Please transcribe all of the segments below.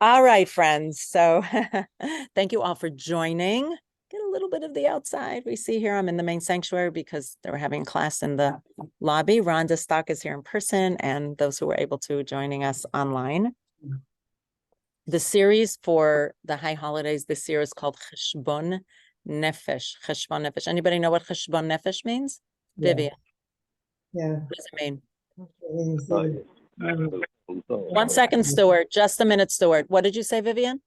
All right, friends. So thank you all for joining. Get a little bit of the outside. We see here I'm in the main sanctuary because they were having class in the lobby. Rhonda Stock is here in person, and those who were able to joining us online. The series for the high holidays this year is called Cheshbon Nefesh. Cheshbon Nefesh. Anybody know what Cheshbon Nefesh means? Yeah, Vivian, yeah. what does it mean? The 1 second, Stuart. Just a minute, Stuart. What did you say, Vivian?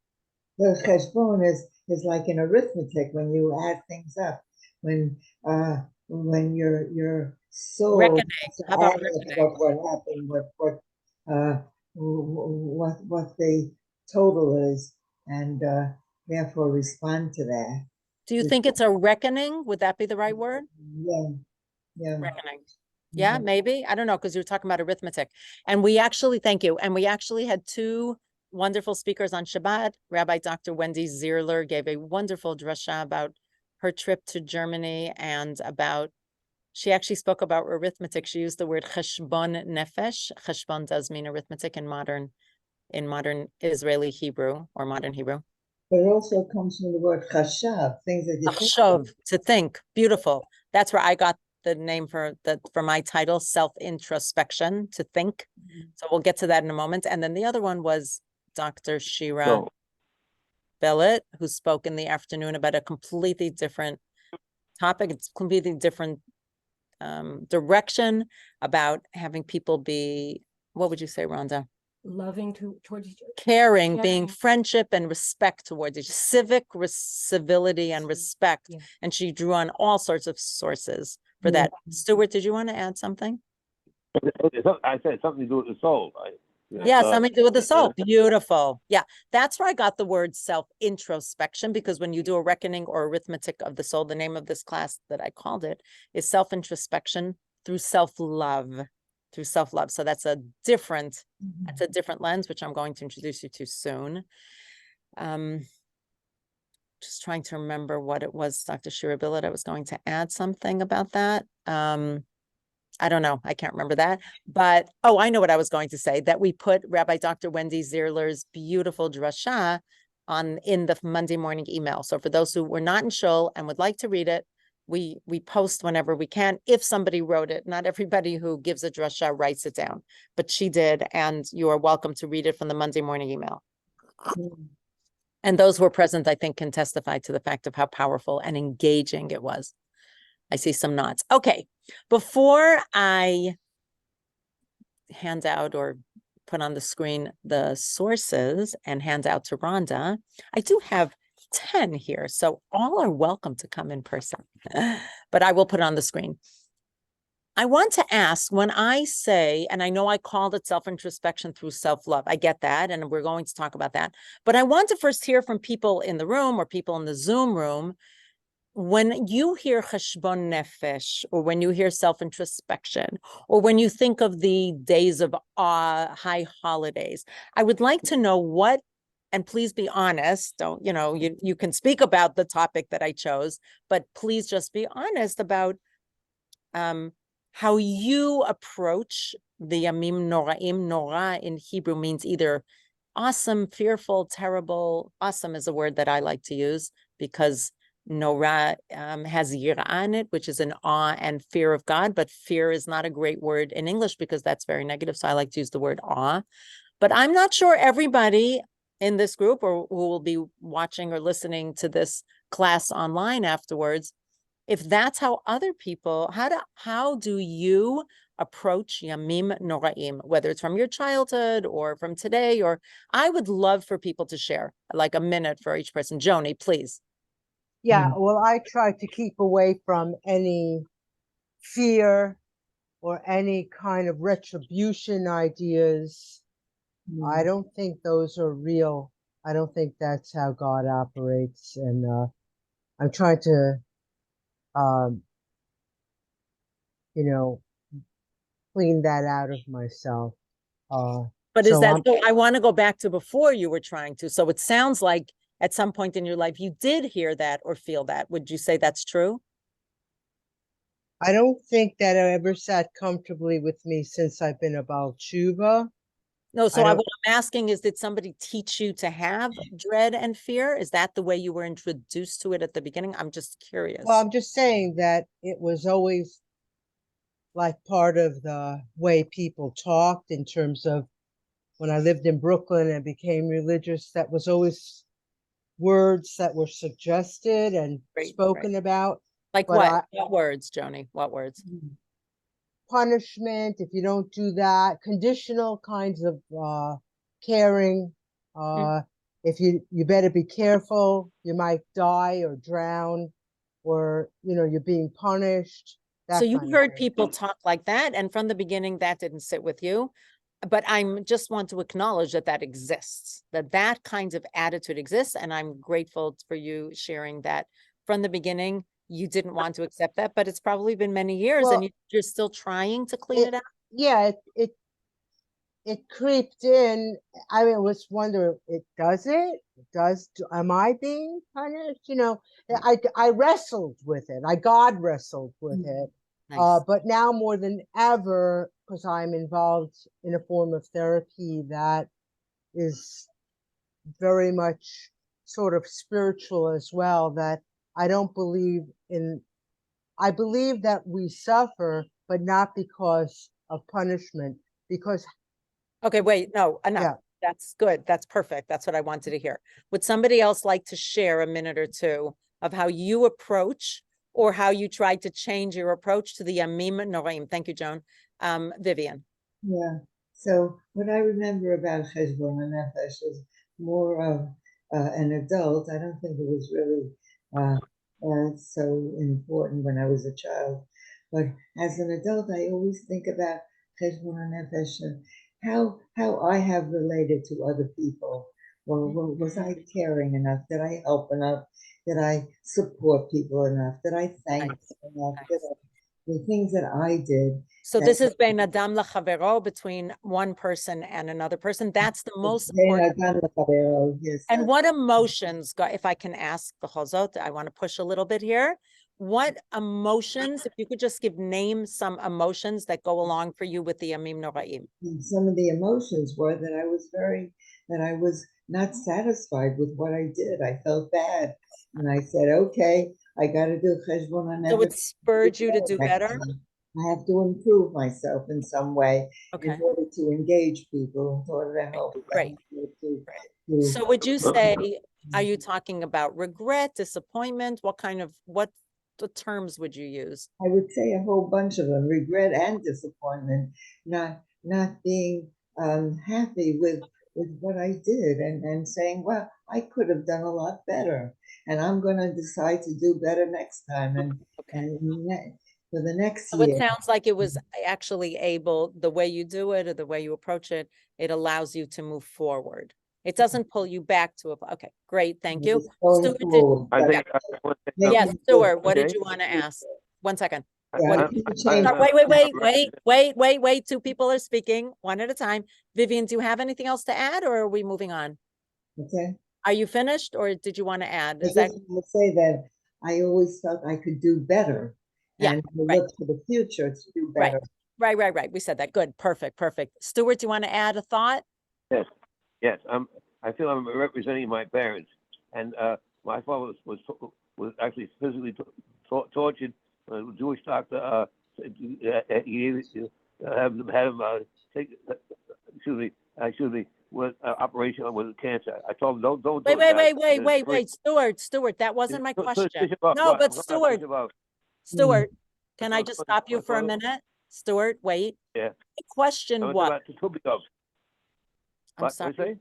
cheshbon is like an arithmetic when you add things up. When your soul Reckoning. has to How about add up reckoning? what happened, what the total is, and therefore respond to that. Do you think it's a reckoning? Would that be the right word? Yeah, yeah. Reckoning. Yeah, Mhm. maybe. I don't know, because you were talking about arithmetic. And we actually, thank you. And we actually had two wonderful speakers on Shabbat. Rabbi Dr. Wendy Zierler gave a wonderful drasha about her trip to Germany and about, she actually spoke about arithmetic. She used the word cheshbon nefesh. Cheshbon does mean arithmetic in modern Israeli Hebrew or modern Hebrew. But it also comes from the word chashav, things that you think of. Achshov, to think. Beautiful. That's where I got the name for my title, Self-Introspection, to think. So we'll get to that in a moment. And then the other one was Dr. Shira Bellet, who spoke in the afternoon about a completely different topic. It's completely different direction about having people be, what would you say, Rhonda? Loving towards each other. Caring, being friendship and respect towards each, civility and respect. Yeah. And she drew on all sorts of sources for that. Stuart, did you want to add something? Okay, so I said something to do with the soul, right? Yeah, something to do with the soul. Beautiful. Yeah, that's where I got the word self-introspection, because when you do a reckoning or arithmetic of the soul, the name of this class that I called it is self-introspection through self-love. Through self-love. So that's a different lens, which I'm going to introduce you to soon. Just trying to remember what it was, Dr. Shirabillet. I was going to add something about that. I don't know. I can't remember that. But, oh, I know what I was going to say, that we put Rabbi Dr. Wendy Zierler's beautiful drasha in the Monday morning email. So for those who were not in shul and would like to read it, we post whenever we can. If somebody wrote it, not everybody who gives a drasha writes it down, but she did, and you are welcome to read it from the Monday morning email. And those who were present, I think, can testify to the fact of how powerful and engaging it was. I see some nods. Okay, before I hand out or put on the screen the sources and hand out to Rhonda, I do have 10 here, so all are welcome to come in person, but I will put it on the screen. I want to ask, when I say, and I know I called it self-introspection through self-love, I get that, and we're going to talk about that, but I want to first hear from people in the room or people in the Zoom room. When you hear cheshbon nefesh, or when you hear self-introspection, or when you think of the days of awe, high holidays, I would like to know what, and please be honest, don't, you can speak about the topic that I chose, but please just be honest about how you approach the Yamim Noraim. Nora in Hebrew means either awesome, fearful, terrible. Awesome is a word that I like to use because Nora has yirah in it, which is an awe and fear of God, but fear is not a great word in English because that's very negative. So I like to use the word awe. But I'm not sure everybody in this group or who will be watching or listening to this class online afterwards, if that's how other people, how do you approach Yamim Noraim, whether it's from your childhood or from today, or I would love for people to share like a minute for each person. Joni, please. Yeah, well, I try to keep away from any fear or any kind of retribution ideas. I don't think those are real. I don't think that's how God operates. And I'm trying to, clean that out of myself. But is that, so I want to go back to before you were trying to. So it sounds like at some point in your life, you did hear that or feel that. Would you say that's true? I don't think that it ever sat comfortably with me since I've been about tshuva. No, so I what I'm asking is, did somebody teach you to have dread and fear? Is that the way you were introduced to it at the beginning? I'm just curious. Well, I'm just saying that it was always like part of the way people talked in terms of when I lived in Brooklyn and became religious, that was always words that were suggested and Right, spoken about. Like but what? What words, Joni? What words? Punishment, if you don't do that, conditional kinds of caring. If you better be careful, you might die or drown, or you're being punished. So That you kind of heard thing. people talk like that, and from the beginning, that didn't sit with you. But I'm just want to acknowledge that that exists, that kind of attitude exists, and I'm grateful for you sharing that from the beginning. You didn't want to accept that, but it's probably been many years, and Well, you're still trying to clean it out. Yeah, it creeped in. I mean, I was wondering, am I being punished? I wrestled with it. I God wrestled with it. Nice. But now more than ever, because I'm involved in a form of therapy that is very much sort of spiritual as well, that I don't believe in, I believe that we suffer, but not because of punishment, because Okay, wait, no, enough. yeah. That's good. That's perfect. That's what I wanted to hear. Would somebody else like to share a minute or two of how you approach or how you tried to change your approach to the Yamim Noraim? Thank you, Joan. Vivian. Yeah. So what I remember about Cheshbon Nefesh is more of an adult. I don't think it was really so important when I was a child. But as an adult, I always think about Cheshbon Nefesh and how I have related to other people. Well, was I caring enough? Did I help enough? Did I support people enough? Did I thank Nice. them enough? Nice. The things that I did. So this is Ben Adam Lachavero, between one person and another person. That's the most important. Yes. And what emotions, if I can ask the Chazot, I want to push a little bit here. What emotions, if you could just name some emotions that go along for you with the Yamim Noraim? Some of the emotions were that I was not satisfied with what I did. I felt bad. And I said, okay, I got to do cheshbon So it nefesh spurred you to do next better? time. I have to improve myself in some way in Okay, order to engage people, in order to help great. them. So would you say, are you talking about regret, disappointment? What the terms would you use? I would say a whole bunch of them: regret and disappointment, not being happy with what I did, and saying, well, I could have done a lot better, and I'm going to decide to do better next time, Okay. for the next So it year. sounds like it was actually the way you do it or the way you approach it, it allows you to move forward. It doesn't pull you back to okay, great, thank you. Just going Stuart, forward, I but think I want to say making yes, something. Stuart, what did Okay. you want to ask? 1 second. Yeah, What I did you can't want to change start? Wait. 2 people are speaking, one at a time. Vivian, do you have anything else to add, or are we moving on? Okay. Are you finished, or did you want to add? I Is that, just want to say that I always felt I could do better, yeah, and I right, look to the future to do right, better. right. We said that. Good, perfect. Stuart, do you want to add a thought? Yes. I feel I'm representing my parents, and my father was actually physically tortured. A Jewish doctor had him take. Excuse me. With operation with cancer. I told him don't do it. Wait, Stuart, that wasn't my question. No, but Stuart, can I just stop you for a minute? Stuart, wait. Yeah. The question was, I'm sorry.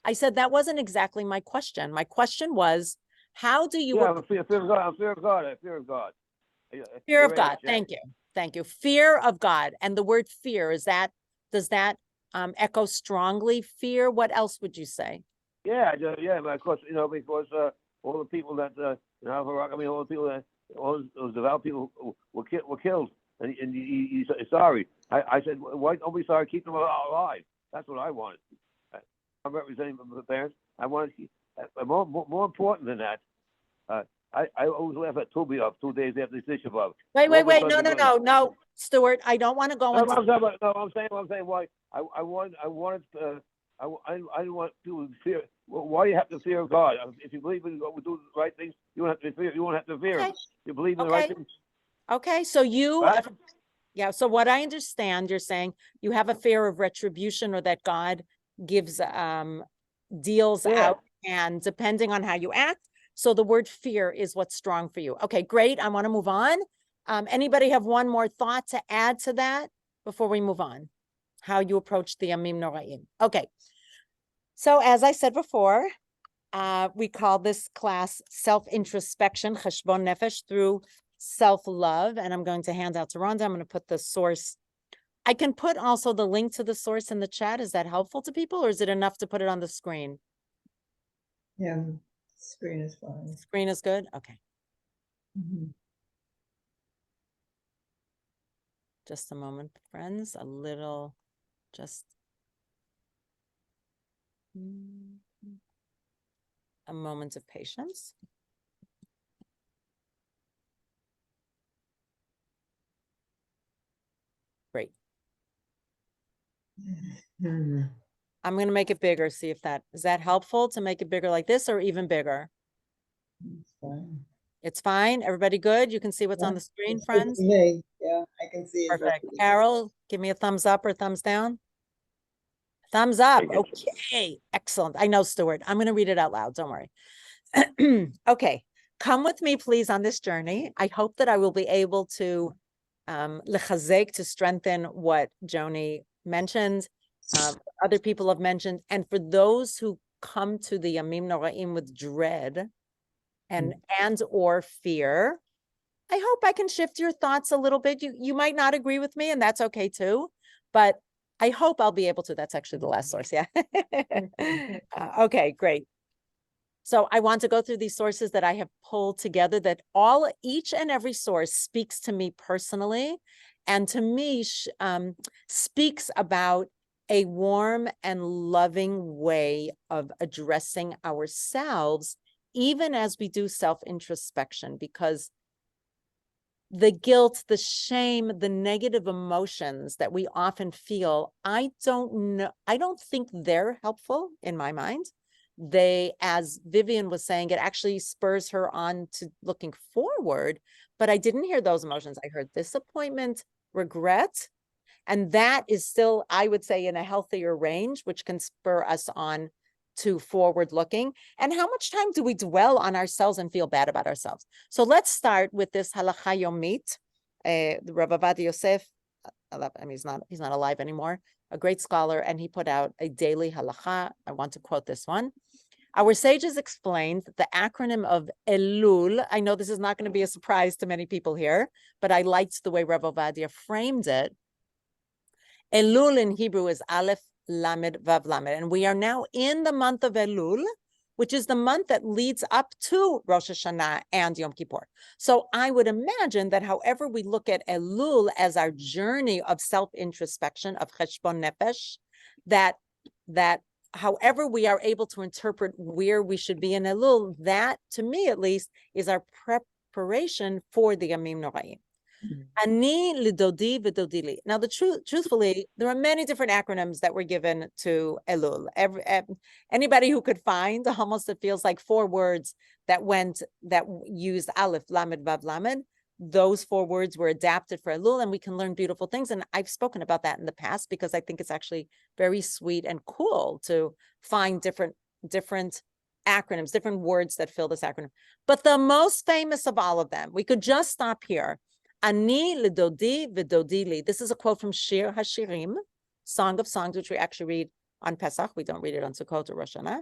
I said that wasn't exactly my question. My question was, how do you fear of God. Fear of God. Fear of God. Fear of God. Thank you. Fear of God. And the word fear, does that echo strongly fear? What else would you say? Yeah, but of course, because all the people that all the people that all those devout people were killed, and he's sorry. I said, why don't we sorry? Keep them alive. That's what I wanted. I'm representing the parents. I wanted more important than that. I always laugh at Tu B'Av 2 days after Tisha B'Av. Wait, All of a no, sudden no, you're going, no, Stuart, I don't want to go No, into. I'm saying why I wanted I didn't want to fear. Well, why do you have to fear God? If you believe in God, we do the right things. You won't have to fear. You won't have to fear Him. Okay. You believe in the right Okay. things. Okay, so you, Right? yeah, so what I understand, you're saying you have a fear of retribution, or that God gives, deals Yeah. out, and depending on how you act. So the word fear is what's strong for you. Okay, great. I want to move on. Anybody have one more thought to add to that before we move on? How you approach the Yamim Noraim. Okay. So as I said before, we call this class self-introspection, cheshbon nefesh, through self-love. And I'm going to hand out to Rhonda. I'm going to put the source. I can put also the link to the source in the chat. Is that helpful to people, or is it enough to put it on the screen? Yeah, screen is fine. Screen is good? Okay. Mhm. Just a moment, friends. A little, just a moment of patience. Great. Mhm. I'm going to make it bigger. See if is that helpful to make it bigger like this, or even bigger? It's fine. It's fine. Everybody good? You can see what's on Yeah, the screen, it's good to friends? me. Yeah, I can see it. Perfect. perfectly. Carol, give me a thumbs up or thumbs down. Thumbs up. Take it. Okay. Excellent. I know, Stuart. I'm going to read it out loud. Don't worry. Okay. Come with me, please, on this journey. I hope that I will be able to lechazek, to strengthen what Joni mentioned, other people have mentioned. And for those who come to the Yamim Noraim with dread and or fear, I hope I can shift your thoughts a little bit. You might not agree with me, and that's okay too, but I hope I'll be able to. That's actually the last source. Yeah. Okay, great. So I want to go through these sources that I have pulled together, that each and every source speaks to me personally, and to me speaks about a warm and loving way of addressing ourselves, even as we do self-introspection, because the guilt, the shame, the negative emotions that we often feel, I don't think they're helpful in my mind. They, as Vivian was saying, it actually spurs her on to looking forward, but I didn't hear those emotions. I heard disappointment, regret, and that is still, I would say, in a healthier range, which can spur us on to forward looking. And how much time do we dwell on ourselves and feel bad about ourselves? So let's start with this halacha yomit. The Rav Avad Yosef, I mean, he's not alive anymore, a great scholar, and he put out a daily halacha. I want to quote this one. Our sages explained the acronym of Elul. I know this is not going to be a surprise to many people here, but I liked the way Rav Ovadia framed it. Elul in Hebrew is Aleph, Lamed, Vav, Lamed. And we are now in the month of Elul, which is the month that leads up to Rosh Hashanah and Yom Kippur. So I would imagine that however we look at Elul as our journey of self-introspection, of cheshbon nefesh, that however we are able to interpret where we should be in Elul, that, to me at least, is our preparation for the Yamim Noraim. Ani lidodi v'dodili. Now, truthfully, there are many different acronyms that were given to Elul. Anybody who could find, almost it feels like 4 words that used Aleph, Lamed, Vav, Lamed. Those 4 words were adapted for Elul, and we can learn beautiful things. And I've spoken about that in the past because I think it's actually very sweet and cool to find different acronyms, different words that fill this acronym. But the most famous of all of them, we could just stop here. Ani lidodi v'dodili. This is a quote from Shir Hashirim, Song of Songs, which we actually read on Pesach. We don't read it on Sukkot or Rosh Hashanah.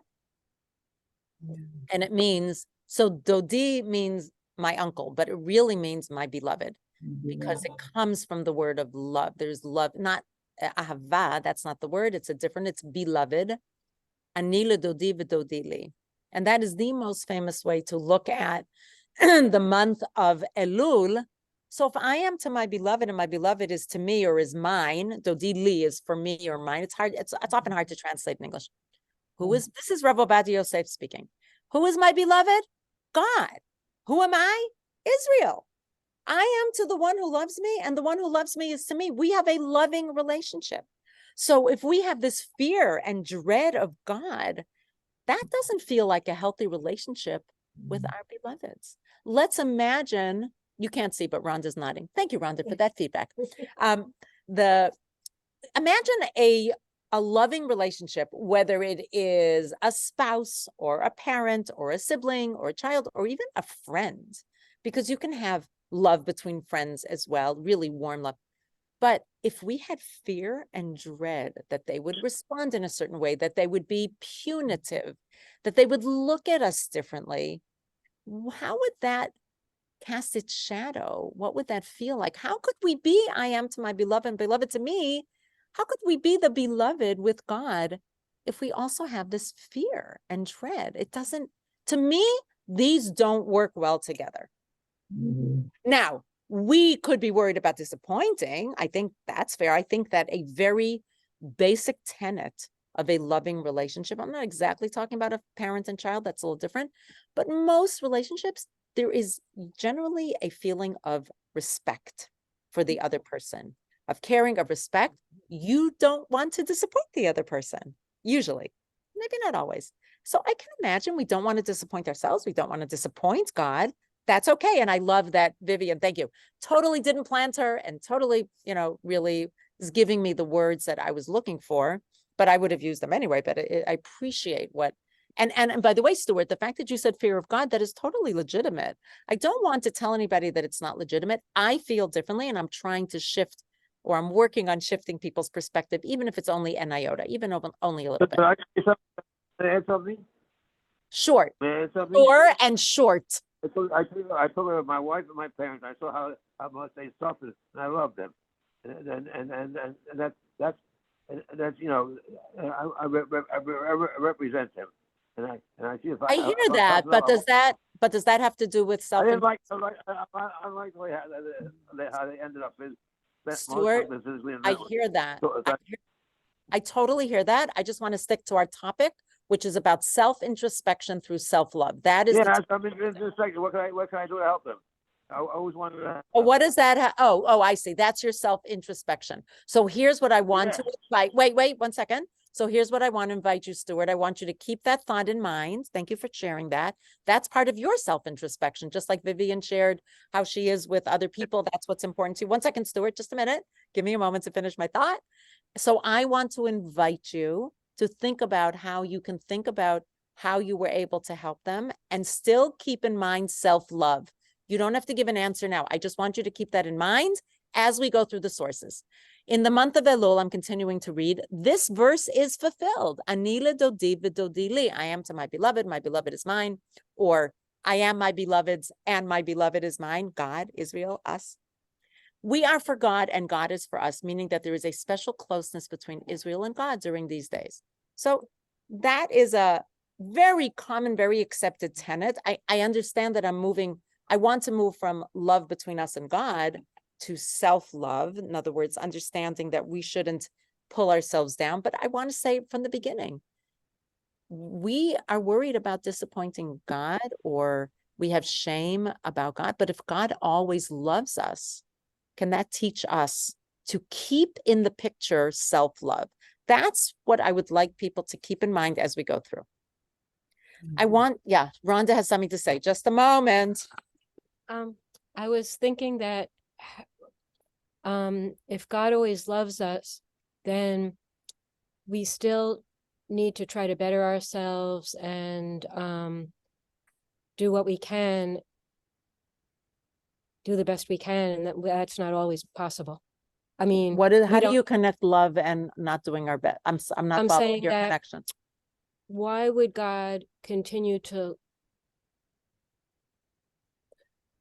And it means, so dodi means my uncle, but it really means my beloved, because it comes from the word of love. There's love, not ahava, that's not the word. It's beloved. Ani lidodi v'dodili. And that is the most famous way to look at the month of Elul. So if I am to my beloved and my beloved is to me or is mine, dodili is for me or mine, it's hard. It's often hard to translate in English. This is Rav Ovadia Yosef speaking. Who is my beloved? God. Who am I? Israel. I am to the one who loves me, and the one who loves me is to me. We have a loving relationship. So if we have this fear and dread of God, that doesn't feel like a healthy relationship with our beloveds. Let's imagine, you can't see, but Rhonda's nodding. Thank you, Rhonda, for that feedback. Imagine a loving relationship, whether it is a spouse or a parent or a sibling or a child or even a friend, because you can have love between friends as well, really warm love. But if we had fear and dread that they would respond in a certain way, that they would be punitive, that they would look at us differently, how would that cast its shadow? What would that feel like? How could we be, I am to my beloved and beloved to me? How could we be the beloved with God if we also have this fear and dread? It doesn't, to me, these don't work well together. Now, we could be worried about disappointing. I think that's fair. I think that a very basic tenet of a loving relationship, I'm not exactly talking about a parent and child, that's a little different, but most relationships, there is generally a feeling of respect for the other person, of caring, of respect. You don't want to disappoint the other person, usually, maybe not always. So I can imagine we don't want to disappoint ourselves. We don't want to disappoint God. That's okay. And I love that, Vivian, thank you. Totally didn't plant her and totally, really is giving me the words that I was looking for, but I would have used them anyway. But I appreciate what, and by the way, Stuart, the fact that you said fear of God, that is totally legitimate. I don't want to tell anybody that it's not legitimate. I feel differently, and I'm trying to shift, or I'm working on shifting people's perspective, even if it's only an iota, even only a little bit. Can I add something? Short. May I add something? Short and short. I told her my wife and my parents. I saw how much they suffered, and I love them, and that's I represent them, and I see if I hear that, but does that have to do with I didn't self? I like the way how they ended up. Stuart, I hear that. I totally hear that. I just want to stick to our topic, which is about self-introspection through self-love. That is. Yeah, I mean, just a second. What can I do to help them? I always wanted to. Oh, what does that? Oh, I see. That's your self-introspection. So here's what I want to invite. Wait, 1 second. So here's what I want to invite you, Stuart. I want you to keep that thought in mind. Thank you for sharing that. That's part of your self-introspection, just like Vivian shared how she is with other people. That's what's important to you. 1 second, Stuart, just a minute. Give me a moment to finish my thought. So I want to invite you to think about how you can think about how you were able to help them and still keep in mind self-love. You don't have to give an answer now. I just want you to keep that in mind as we go through the sources. In the month of Elul, I'm continuing to read. This verse is fulfilled. Ani ledodi v'dodi li. I am to my beloved is mine. Or I am my beloved's and my beloved is mine. God, Israel, us. We are for God and God is for us, meaning that there is a special closeness between Israel and God during these days. So that is a very common, very accepted tenet. I understand that I want to move from love between us and God to self-love. In other words, understanding that we shouldn't pull ourselves down. But I want to say from the beginning, we are worried about disappointing God, or we have shame about God. But if God always loves us, can that teach us to keep in the picture self-love? That's what I would like people to keep in mind as we go through. Rhonda has something to say. Just a moment. I was thinking that if God always loves us, then we still need to try to better ourselves and do what we can, do the best we can, and that's not always possible. I mean, how do you connect love and not doing our best? I'm not following your connection. Why would God continue to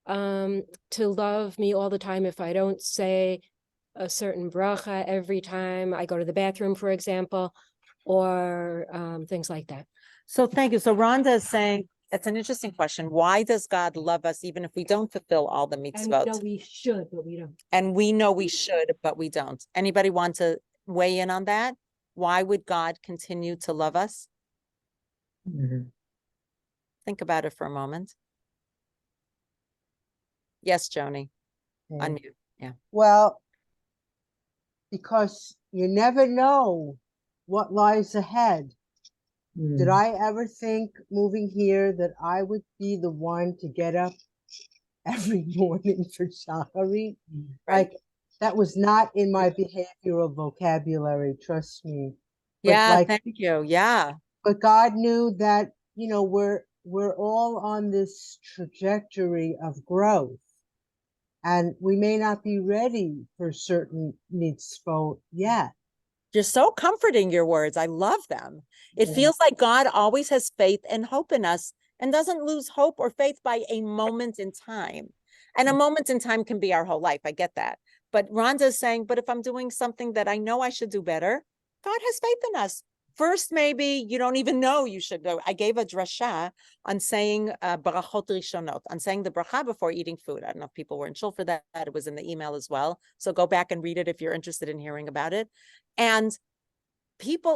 love me all the time if I don't say a certain bracha every time I go to the bathroom, for example, or things like that? So thank you. So Rhonda is saying, it's an interesting question. Why does God love us even if we don't fulfill all the mitzvot? And we should, but we don't. And we know we should, but we don't. Anybody want to weigh in on that? Why would God continue to love us? Think about it for a moment. Yes, Joni, Okay. unmute. Yeah. Well, because you never know what lies ahead. Did Mm. I ever think moving here that I would be the one to get up every morning for Shahari? Right. Like, that was not in my behavioral vocabulary, trust me. But Yeah, like, thank you. Yeah. but God knew that, you know, we're all on this trajectory of growth. And we may not be ready for certain mitzvot yet. You're so comforting, your words. I love them. It Yeah. feels like God always has faith and hope in us and doesn't lose hope or faith by a moment in time. And a moment in time can be our whole life. I get that. But Rhonda is saying, but if I'm doing something that I know I should do better, God has faith in us. First, maybe you don't even know you should go. I gave a drasha on saying brachot rishonot, on saying the bracha before eating food. I don't know if people were in shul for that. It was in the email as well. So go back and read it if you're interested in hearing about it. And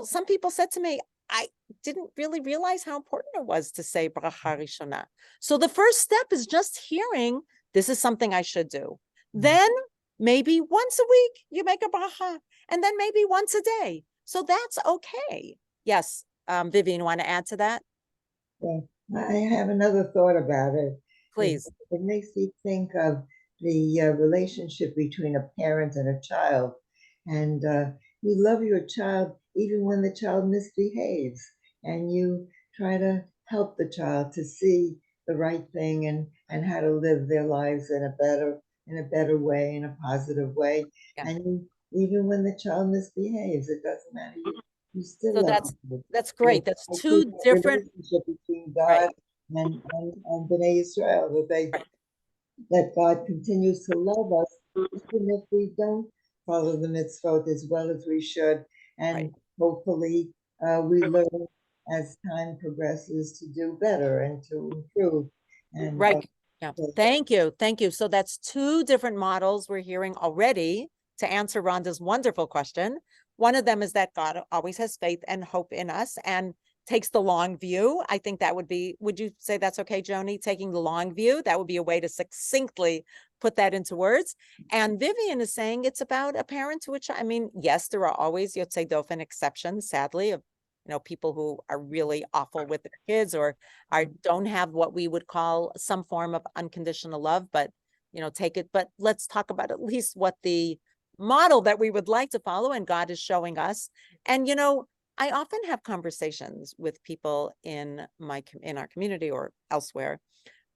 some people said to me, I didn't really realize how important it was to say bracha rishona. So the first step is just hearing, this is something I should do. Then maybe once a week you make a bracha, and then maybe once a day. So that's okay. Yes, Vivian, you want to add to that? Yeah. I have another thought about it. Please. It makes me think of the relationship between a parent and a child. And you love your child even when the child misbehaves, and you try to help the child to see the right thing and how to live their lives in a better way, in a positive way. Yeah. And even when the child misbehaves, it doesn't matter. You still So love them. that's great. That's I two think the different, relationship between God right, and B'nai Israel, right. that God continues to love us, even if we don't follow the mitzvot as well as we should. And Right. hopefully we learn as time progresses to do better and to improve. And Right. Yeah. so- Thank you. Thank you. So that's two different models we're hearing already to answer Rhonda's wonderful question. One of them is that God always has faith and hope in us and takes the long view. I think that would you say that's okay, Joni? Taking the long view, that would be a way to succinctly put that into words. And Vivian is saying it's about a parent to which, I mean, yes, there are always Yotzei Dofen exceptions, sadly, of people who are really awful with their kids or don't have what we would call some form of unconditional love, but take it. But let's talk about at least what the model that we would like to follow and God is showing us. And I often have conversations with people in our community or elsewhere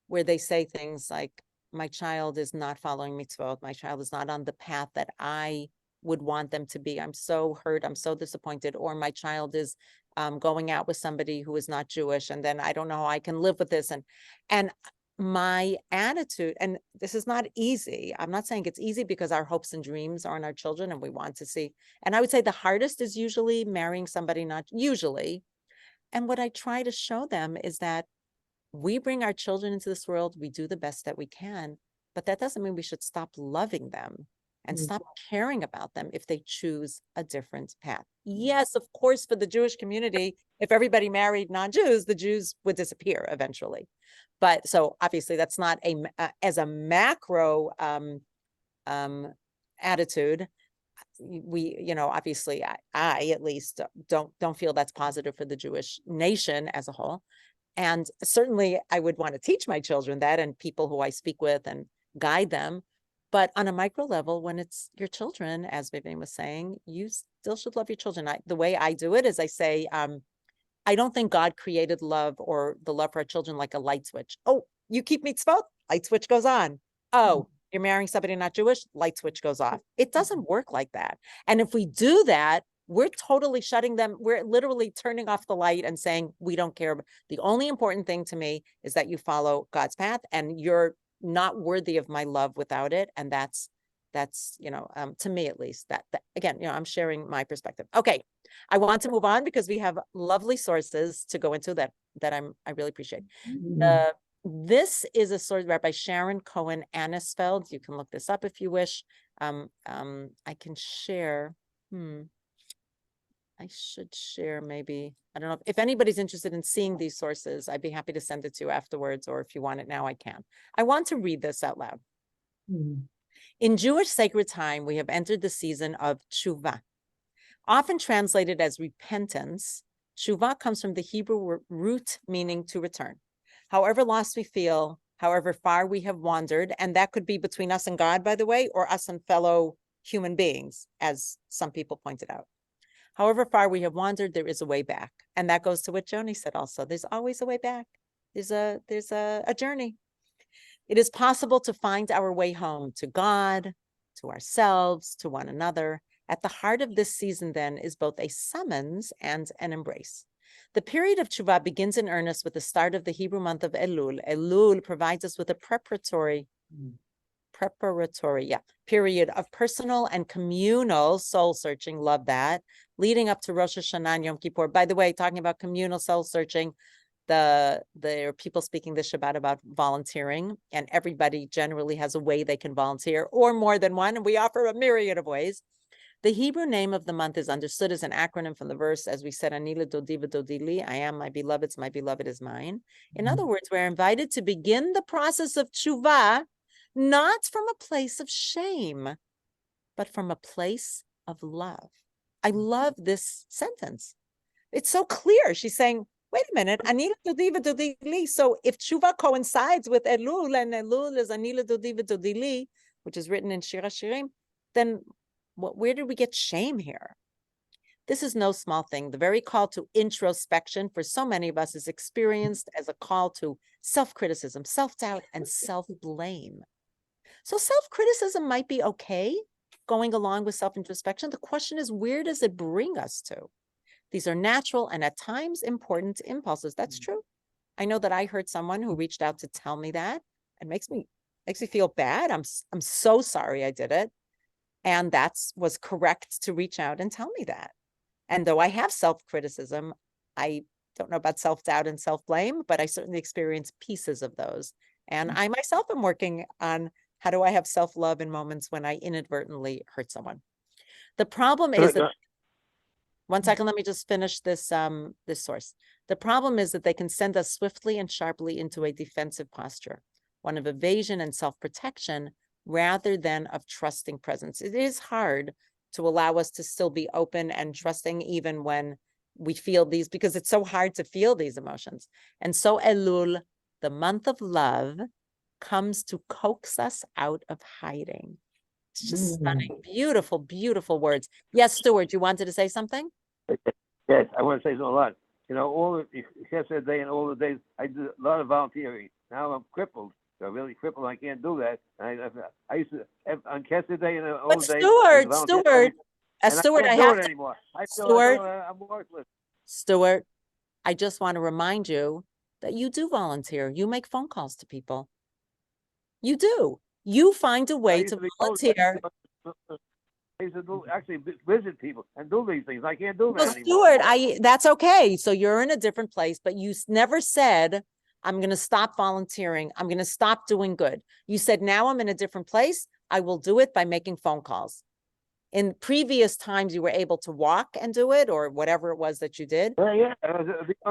where they say things like, my child is not following mitzvot, my child is not on the path that I would want them to be. I'm so hurt, I'm so disappointed, or my child is going out with somebody who is not Jewish, and then I don't know how I can live with this. And my attitude, and this is not easy. I'm not saying it's easy because our hopes and dreams are in our children and we want to see. And I would say the hardest is usually marrying somebody not usually. And what I try to show them is that we bring our children into this world, we do the best that we can, but that doesn't mean we should stop loving them and stop caring about them if they choose a different path. Yes, of course, for the Jewish community, if everybody married non-Jews, the Jews would disappear eventually. But so obviously that's not as a macro attitude. We, obviously I at least don't feel that's positive for the Jewish nation as a whole. And certainly I would want to teach my children that and people who I speak with and guide them. But on a micro level, when it's your children, as Vivian was saying, you still should love your children. The way I do it is I say, I don't think God created love or the love for our children like a light switch. Oh, you keep mitzvot, light switch goes on. Oh, you're marrying somebody not Jewish, light switch goes off. It doesn't work like that. And if we do that, we're totally shutting them. We're literally turning off the light and saying, we don't care. The only important thing to me is that you follow God's path and you're not worthy of my love without it. And that's to me, at least that again, I'm sharing my perspective. Okay. I want to move on because we have lovely sources to go into that I really appreciate. This is a source read by Sharon Cohen Anisfeld. You can look this up if you wish. I can share. I should share maybe. I don't know if anybody's interested in seeing these sources. I'd be happy to send it to you afterwards, or if you want it now, I can. I want to read this out loud. Mm. In Jewish sacred time, we have entered the season of tshuva. Often translated as repentance, tshuva comes from the Hebrew root meaning to return. However lost we feel, however far we have wandered, and that could be between us and God, by the way, or us and fellow human beings, as some people pointed out. However far we have wandered, there is a way back. And that goes to what Joni said also. There's always a way back. There's a journey. It is possible to find our way home to God, to ourselves, to one another. At the heart of this season, then, is both a summons and an embrace. The period of tshuva begins in earnest with the start of the Hebrew month of Elul. Elul provides us with a preparatory period of personal and communal soul searching. Love that. Leading up to Rosh Hashanah and Yom Kippur. By the way, talking about communal soul searching, there are people speaking this Shabbat about volunteering, and everybody generally has a way they can volunteer, or more than one, and we offer a myriad of ways. The Hebrew name of the month is understood as an acronym from the verse, as we said, Ani l'dodi v'dodi li, I am my beloved's, my beloved is mine. In other words, we're invited to begin the process of tshuva, not from a place of shame, but from a place of love. I love this sentence. It's so clear. She's saying, wait a minute, Ani l'dodi v'dodi li. So if tshuva coincides with Elul, and Elul is Ani l'dodi v'dodi li, which is written in Shir HaShirim, then where did we get shame here? This is no small thing. The very call to introspection for so many of us is experienced as a call to self-criticism, self-doubt, and self-blame. So self-criticism might be okay, going along with self-introspection. The question is, where does it bring us to? These are natural and at times important impulses. That's true. I know that I heard someone who reached out to tell me that. It makes me feel bad. I'm so sorry I did it. And that was correct to reach out and tell me that. And though I have self-criticism, I don't know about self-doubt and self-blame, but I certainly experience pieces of those. And I myself am working on how do I have self-love in moments when I inadvertently hurt someone. The problem is that, one second, let me just finish this source. The problem is that they can send us swiftly and sharply into a defensive posture, one of evasion and self-protection, rather than of trusting presence. It is hard to allow us to still be open and trusting even when we feel these, because it's so hard to feel these emotions. And so Elul, the month of love, comes to coax us out of hiding. It's just stunning. Beautiful, beautiful words. Yes, Stuart, you wanted to say something? Yes, I want to say something a lot. You know, all the yesterday and all the days, I did a lot of volunteering. Now I'm crippled. I'm really crippled. I can't do that. I used to on yesterday and all the days. Stuart, I I don't have do it to. anymore. Stuart, I'm worthless. Stuart, I just want to remind you that you do volunteer. You make phone calls to people. You do. You find a way to volunteer. I used to actually visit people and do these things. I can't do that anymore. Stuart, that's okay. So you're in a different place, but you never said, I'm going to stop volunteering. I'm going to stop doing good. You said, now I'm in a different place. I will do it by making phone calls. In previous times, you were able to walk and do it, or whatever it was that you did. Yeah, and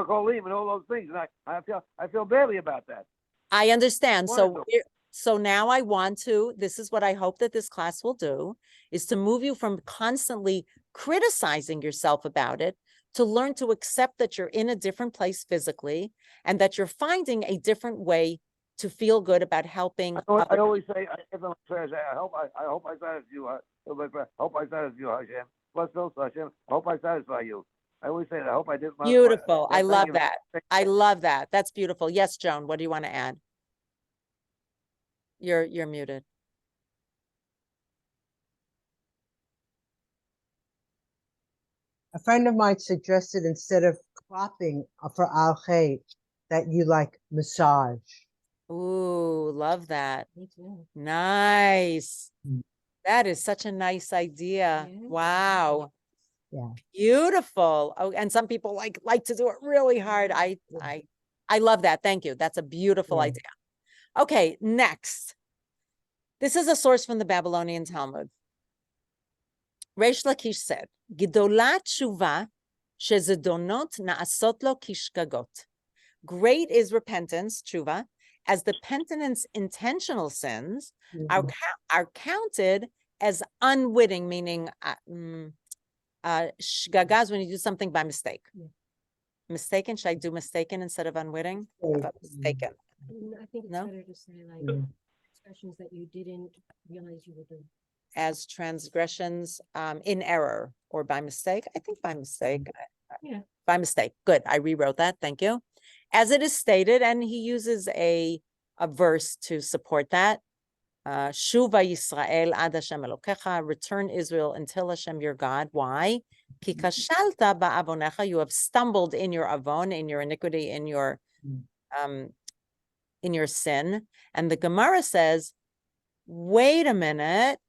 all those things. And I feel badly about that. I understand. So now I want to, this is what I hope that this class will do, is to move you from constantly criticizing yourself about it to learn to accept that you're in a different place physically and that you're finding a different way to feel good about helping. I always say, I hope I satisfy you. I hope I satisfy you, Hashem. Plus, Hashem, I hope I satisfy you. I always say that. I hope I did. Beautiful. I love that. I love that. That's beautiful. Yes, Joan, what do you want to add? You're muted. A friend of mine suggested instead of clapping for Al Khay, that you like massage. Ooh, love that. Me too. Nice. Mm. That is such a nice idea. Yeah. Wow. Yeah. Beautiful. Oh, and some people like to do it really hard. I love that. Thank you. That's a beautiful idea. Okay, next. This is a source from the Babylonian Talmud. Reish Lakish said, Gidolat tshuva shezedonot naasot lo kishkagot. Great is repentance, tshuva, as the penitent's intentional sins Mhm. are counted as unwitting, meaning shgagas, when you do something by mistake. Yeah. Mistaken, should I do mistaken instead of unwitting? How about mistaken? I think it's No? better to say like Mm. expressions that you didn't realize you were doing. As transgressions in error or by mistake. I think by mistake. Yeah. By mistake. Good. I rewrote that. Thank you. As it is stated, and he uses a verse to support that. Shuva Yisrael ad Hashem Elokecha, return Israel until Hashem your God. Why? Ki kashalta ba'avonecha, you have stumbled in your avon, in your iniquity, in your sin. And the Gemara says, wait a minute,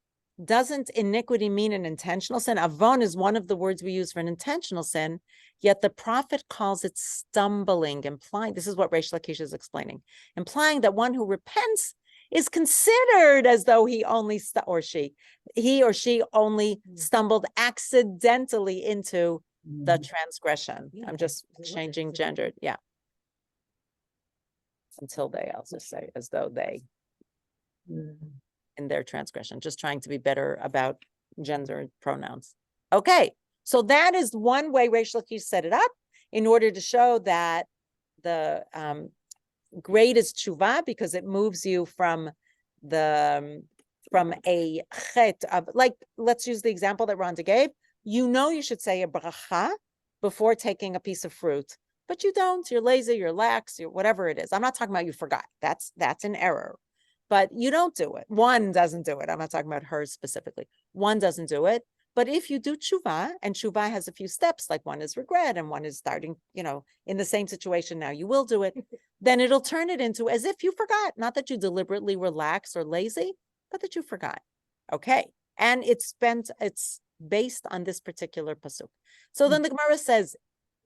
doesn't iniquity mean an intentional sin? Avon is one of the words we use for an intentional sin, yet the prophet calls it stumbling, implying, this is what Reish Lakish is explaining, implying that one who repents is considered as though he or she only stumbled accidentally into the transgression. Yeah, I'm just it's a changing word. gendered. Yeah. Until they, I'll just say, as though they in their transgression, just trying to be better about gender pronouns. Okay, so that is one way Reish Lakish set it up in order to show that the grade is tshuva because it moves you from a chet of, like, let's use the example that Rhonda gave. You know you should say a bracha before taking a piece of fruit, but you don't. You're lazy, you're lax, you're whatever it is. I'm not talking about you forgot. That's an error. But you don't do it. One doesn't do it. I'm not talking about her specifically. One doesn't do it. But if you do tshuva, and tshuva has a few steps, like one is regret and one is starting, in the same situation now, you will do it, then it'll turn it into as if you forgot. Not that you deliberately relax or lazy, but that you forgot. Okay. And it's based on this particular pasuk. So then the Gemara says,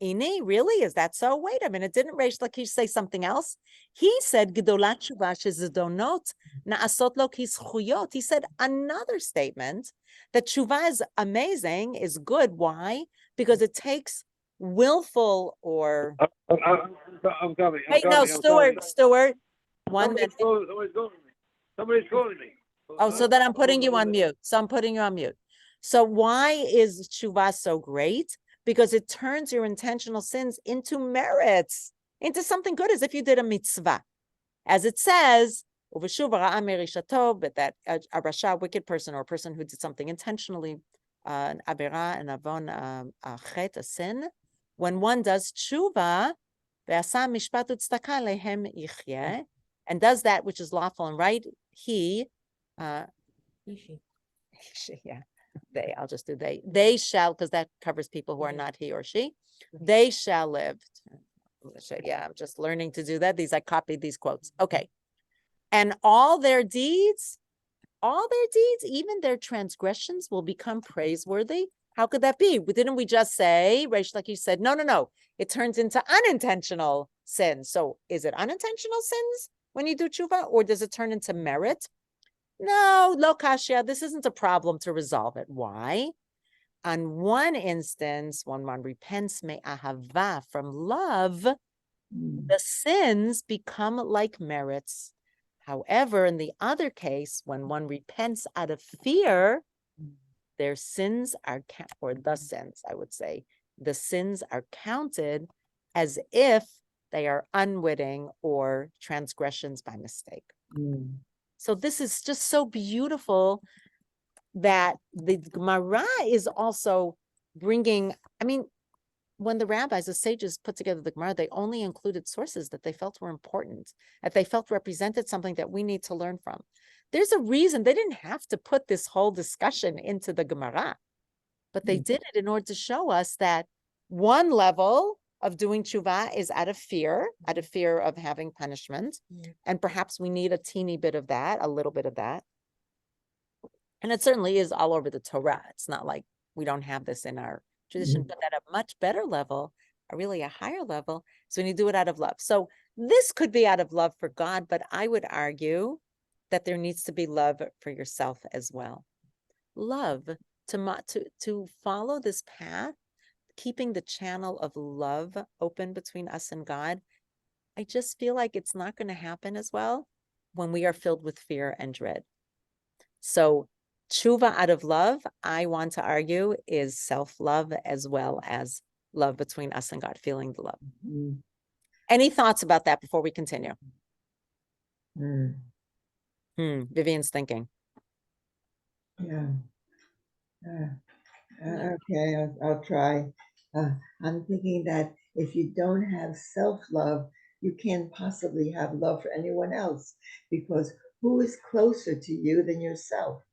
Ini, really? Is that so? Wait a minute. Didn't Reish Lakish say something else? He said, Gedolat tshuva shezidonot na'asot lo kischuyot. He said another statement that tshuva is amazing, is good. Why? Because it takes willful or... I'm coming. Wait, no, Stuart. One minute. Somebody's calling me. Oh, so then I'm putting you on mute. So why is tshuva so great? Because it turns your intentional sins into merits, into something good, as if you did a mitzvah. As it says, but that a rasha, wicked person, or a person who did something intentionally, an avera, an avon, a chet, a sin, when one does tshuva, and does that which is lawful and right, I'll just do they shall, because that covers people who are not he or she. They shall live. Yeah, I'm just learning to do that. I copied these quotes. Okay. And all their deeds, even their transgressions will become praiseworthy. How could that be? Didn't we just say, Reish Lakish said, no, it turns into unintentional sins. So is it unintentional sins when you do tshuva, or does it turn into merit? No, lo kashya, this isn't a problem to resolve it. Why? On one instance, when one repents me'ahava, from love, the sins become like merits. However, in the other case, when one repents out of fear, their sins are, the sins are counted as if they are unwitting or transgressions by mistake. So this is just so beautiful that the Gemara is also bringing, when the rabbis, the sages put together the Gemara, they only included sources that they felt were important, that they felt represented something that we need to learn from. There's a reason they didn't have to put this whole discussion into the Gemara, but they did it in order to show us that one level of doing tshuva is out of fear of having punishment. And perhaps we need a teeny bit of that, a little bit of that. And it certainly is all over the Torah. It's not like we don't have this in our tradition, but at a much better level, a higher level, so when you do it out of love. So this could be out of love for God, but I would argue that there needs to be love for yourself as well. Love to follow this path, keeping the channel of love open between us and God, I just feel like it's not going to happen as well when we are filled with fear and dread. So tshuva out of love, I want to argue, is self-love as well as love between us and God, feeling the love. Mm, Any thoughts about that before we continue? mm, Vivian's thinking. yeah. Okay, I'll try. I'm thinking that if you don't have self-love, you can't possibly have love for anyone else, because who is closer to you than yourself?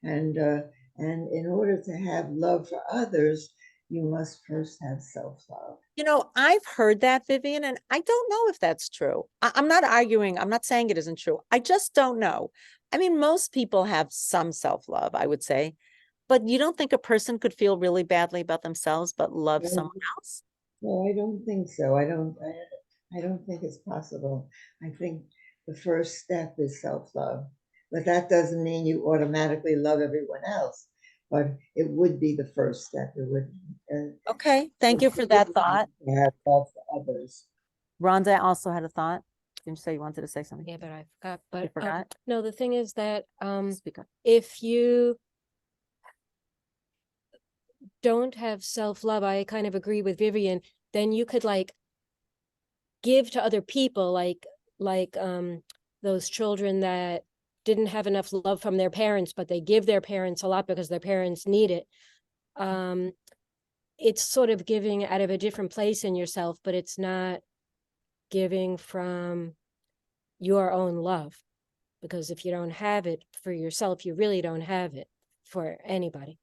And in order to have love for others, you must first have self-love. You know, I've heard that, Vivian, and I don't know if that's true. I'm not arguing. I'm not saying it isn't true. I just don't know. I mean, most people have some self-love, I would say, but you don't think a person could feel really badly about themselves but love someone else? No, I don't think so. I don't think it's possible. I think the first step is self-love, but that doesn't mean you automatically love everyone else. But it would be the first step. It would. Okay, thank you for that thought. To have love for others. Rhonda also had a thought. Didn't you say you wanted to say something? Yeah, but I forgot. But forgot? no, the thing is that Speak up. if you don't have self-love, I kind of agree with Vivian, then you could like give to other people, like those children that didn't have enough love from their parents, but they give their parents a lot because their parents need it. It's sort of giving out of a different place in yourself, but it's not giving from your own love. Because if you don't have it for yourself, you really don't have it for anybody.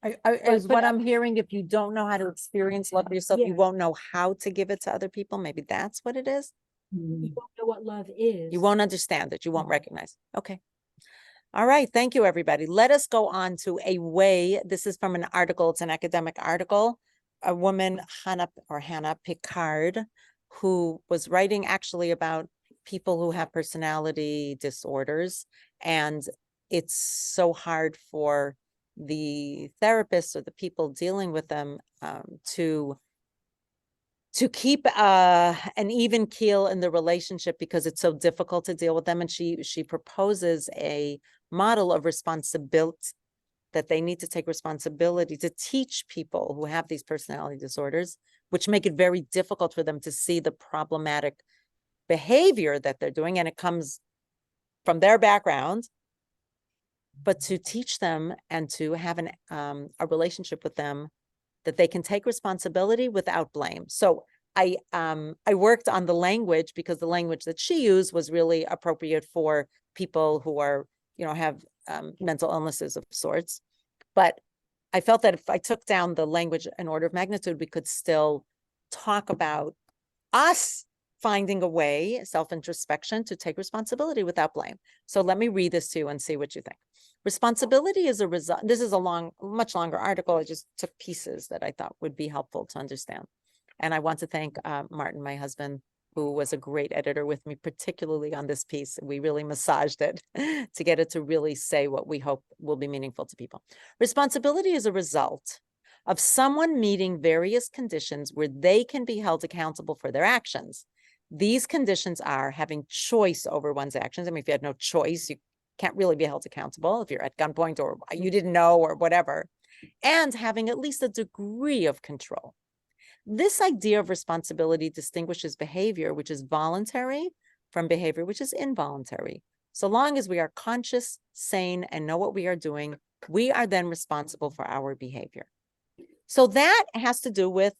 Is but what I'm hearing, if you don't know how to experience love for yourself, Yeah. you won't know how to give it to other people. Maybe that's what it is. You don't know what love is. You won't understand it. You won't recognize. Okay. All right. Thank you, everybody. Let us go on to a way. This is from an article. It's an academic article. A woman, Hannah Picard, who was writing actually about people who have personality disorders. And it's so hard for the therapists or the people dealing with them to keep an even keel in the relationship because it's so difficult to deal with them. And she proposes a model of responsibility, that they need to take responsibility to teach people who have these personality disorders, which make it very difficult for them to see the problematic behavior that they're doing. And it comes from their background, but to teach them and to have a relationship with them that they can take responsibility without blame. So I worked on the language because the language that she used was really appropriate for people who are, have mental illnesses of sorts. But I felt that if I took down the language in order of magnitude, we could still talk about us finding a way, self-introspection, to take responsibility without blame. So let me read this to you and see what you think. Responsibility is a result. This is a much longer article. I just took pieces that I thought would be helpful to understand. And I want to thank Martin, my husband, who was a great editor with me, particularly on this piece. We really massaged it to get it to really say what we hope will be meaningful to people. Responsibility is a result of someone meeting various conditions where they can be held accountable for their actions. These conditions are having choice over one's actions. I mean, if you had no choice, you can't really be held accountable if you're at gunpoint or you didn't know or whatever, and having at least a degree of control. This idea of responsibility distinguishes behavior which is voluntary from behavior which is involuntary. So long as we are conscious, sane, and know what we are doing, we are then responsible for our behavior. So that has to do with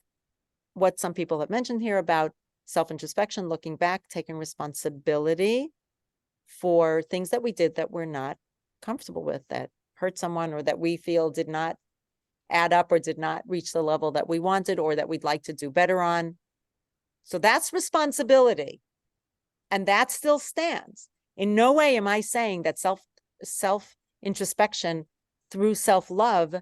what some people have mentioned here about self-introspection, looking back, taking responsibility for things that we did that we're not comfortable with, that hurt someone or that we feel did not add up or did not reach the level that we wanted or that we'd like to do better on. So that's responsibility. And that still stands. In no way am I saying that self-introspection through self-love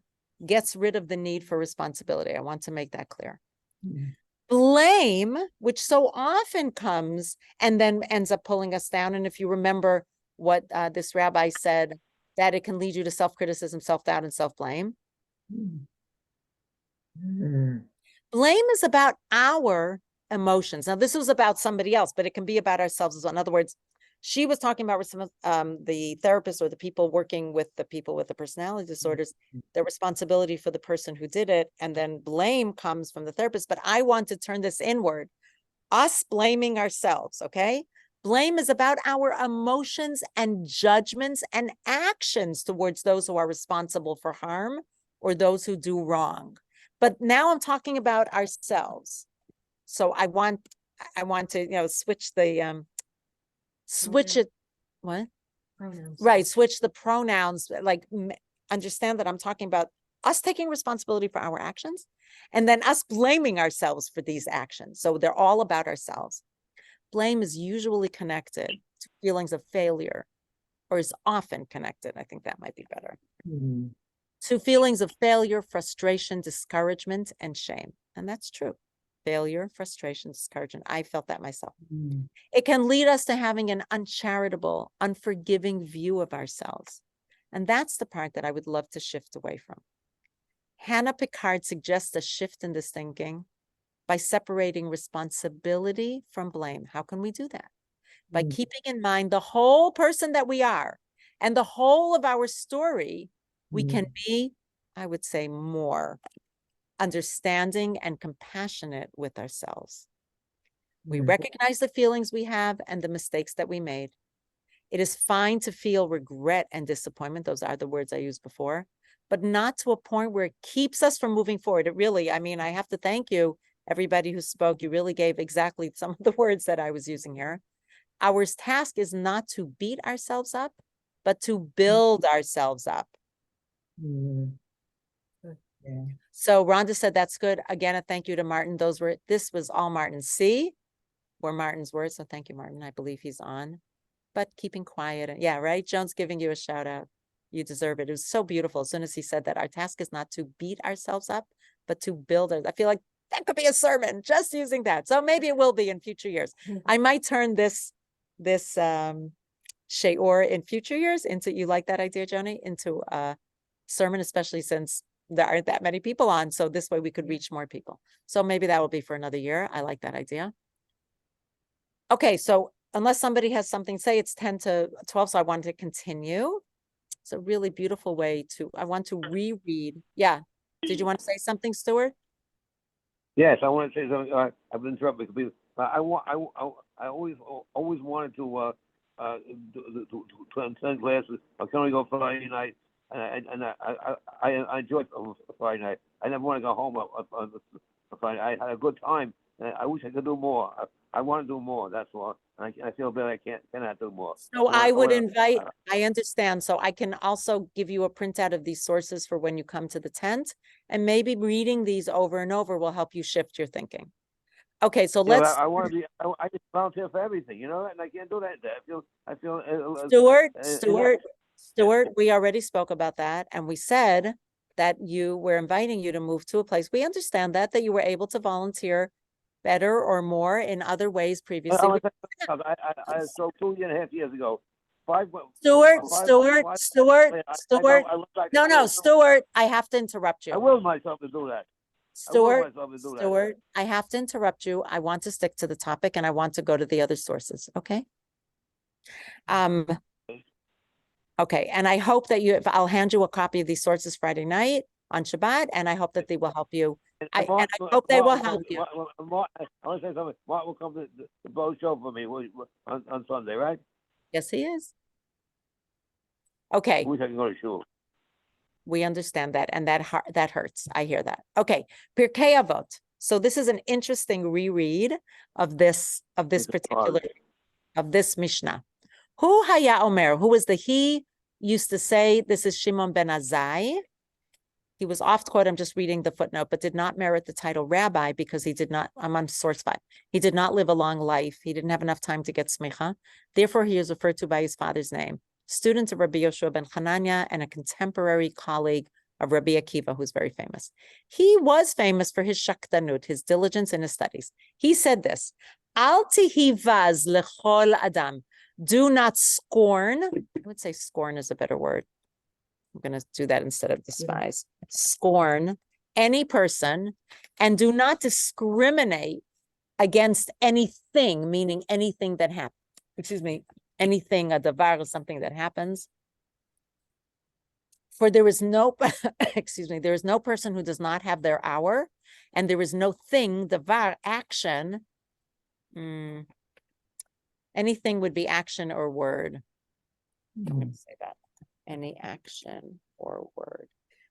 gets rid of the need for responsibility. I want to make that clear. Mm-hmm. Blame, which so often comes and then ends up pulling us down. And if you remember what this rabbi said, that it can lead you to self-criticism, self-doubt, and self-blame. Mm-hmm. Blame is about our emotions. Now, this was about somebody else, but it can be about ourselves as well. In other words, she was talking about some the therapist or the people working with the people with the personality disorders, the responsibility for the person who did it, and then blame comes from the therapist. But I want to turn this inward, us blaming ourselves, okay? Blame is about our emotions and judgments and actions towards those who are responsible for harm or those who do wrong. But now I'm talking about ourselves. So I want to, switch the switch it. What? Pronouns. Right. Switch the pronouns, like understand that I'm talking about us taking responsibility for our actions and then us blaming ourselves for these actions. So they're all about ourselves. Blame is usually connected to feelings of failure, or is often connected. I think that might be better. Mhm. To feelings of failure, frustration, discouragement, and shame. And that's true. Failure, frustration, discouragement. I felt that myself. Mhm. It can lead us to having an uncharitable, unforgiving view of ourselves. And that's the part that I would love to shift away from. Hannah Picard suggests a shift in this thinking by separating responsibility from blame. How can we do that? By Mhm. keeping in mind the whole person that we are and the whole of our story, we can be, I would say, more understanding and compassionate with ourselves. We Mhm. recognize the feelings we have and the mistakes that we made. It is fine to feel regret and disappointment. Those are the words I used before, but not to a point where it keeps us from moving forward. It really, I have to thank you, everybody who spoke. You really gave exactly some of the words that I was using here. Our task is not to beat ourselves up, but to build ourselves up. Mhm. Yeah. So Rhonda said, that's good. Again, a thank you to Martin. This was all Martin. See, were Martin's words. So thank you, Martin. I believe he's on, but keeping quiet. Yeah, right. Joan's giving you a shout out. You deserve it. It was so beautiful. As soon as he said that, our task is not to beat ourselves up, but to build it. I feel like that could be a sermon just using that. So maybe it will be in future years. I might turn this Sheor in future years into, you like that idea, Joni, into a sermon, especially since there aren't that many people on. So this way we could reach more people. So maybe that will be for another year. I like that idea. Okay, so unless somebody has something to say, it's 10 to 12. So I wanted to continue. It's a really beautiful way I want to reread. Yeah. Did you want to say something, Stuart? Yes, I want to say something. I've been interrupted because I always wanted to attend classes. I can only go Friday night, and I enjoyed Friday night. I never want to go home on Friday. I had a good time, and I wish I could do more. I want to do more. That's all. And I feel bad I cannot do more. So I would invite, I understand. So I can also give you a printout of these sources for when you come to the tent, and maybe reading these over and over will help you shift your thinking. Okay, so Yeah, let's. I want to be. I just volunteer for everything, and I can't do that. I feel. Stuart, we already spoke about that, and we said that we're inviting you to move to a place. We understand that you were able to volunteer better or more in other ways previously. I so 2.5 years ago. Stuart. No, Stuart. Stuart, I have to interrupt I you. will myself to do that. Stuart, I have to interrupt you. I want to stick to the topic and I want to go to the other sources. Okay. Okay. And I hope that I'll hand you a copy of these sources Friday night on Shabbat, and I hope that they will help you. I hope they will help you. I want to say something. Mark will come to the boat show for me on Sunday, right? Yes, he is. Okay. I wish I could go to shul. We understand that, and that hurts. I hear that. Okay, Pirkei Avot. So this is an interesting reread of this Mishnah. Hu haya omer? Who was the he? Used to say, this is Shimon ben Azai. He was oft quoted, I'm just reading the footnote, but did not merit the title rabbi because he did not, I'm on source 5. He did not live a long life. He didn't have enough time to get smicha. Therefore, he is referred to by his father's name. Student of Rabbi Yoshua ben Hanania and a contemporary colleague of Rabbi Akiva, who's very famous. He was famous for his shaktanut, his diligence in his studies. He said this, Al tihivaz lechol adam. Do not scorn. I would say scorn is a better word. I'm going to do that instead of despise. Scorn any person, and do not discriminate against anything, meaning anything that happens. Excuse me, anything, a davar is something that happens. For there is no, excuse me, there is no person who does not have their hour, and there is no thing, davar, action. Anything would be action or word. I'm going to say that. Any action or word.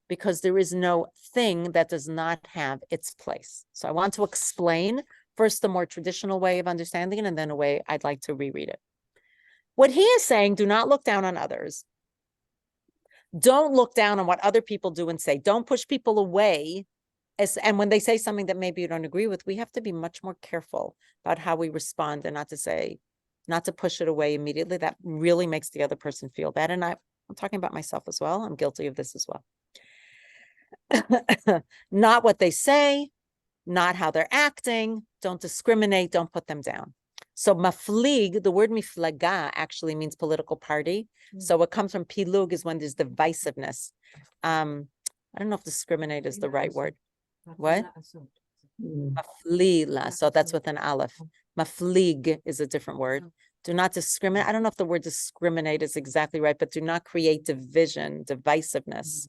Because there is no thing that does not have its place. So I want to explain first the more traditional way of understanding it, and then a way I'd like to reread it. What he is saying, do not look down on others. Don't look down on what other people do and say. Don't push people away. And when they say something that maybe you don't agree with, we have to be much more careful about how we respond, and not to push it away immediately. That really makes the other person feel bad. And I'm talking about myself as well. I'm guilty of this as well. Not what they say, not how they're acting. Don't discriminate. Don't put them down. So maflig, the word miflaga actually means political party. So it comes from pilug, is when there's divisiveness. I don't know if discriminate is the right word. What? Maflila. So that's with an aleph. Maflig is a different word. Do not discriminate. I don't know if the word discriminate is exactly right, but do not create division, divisiveness.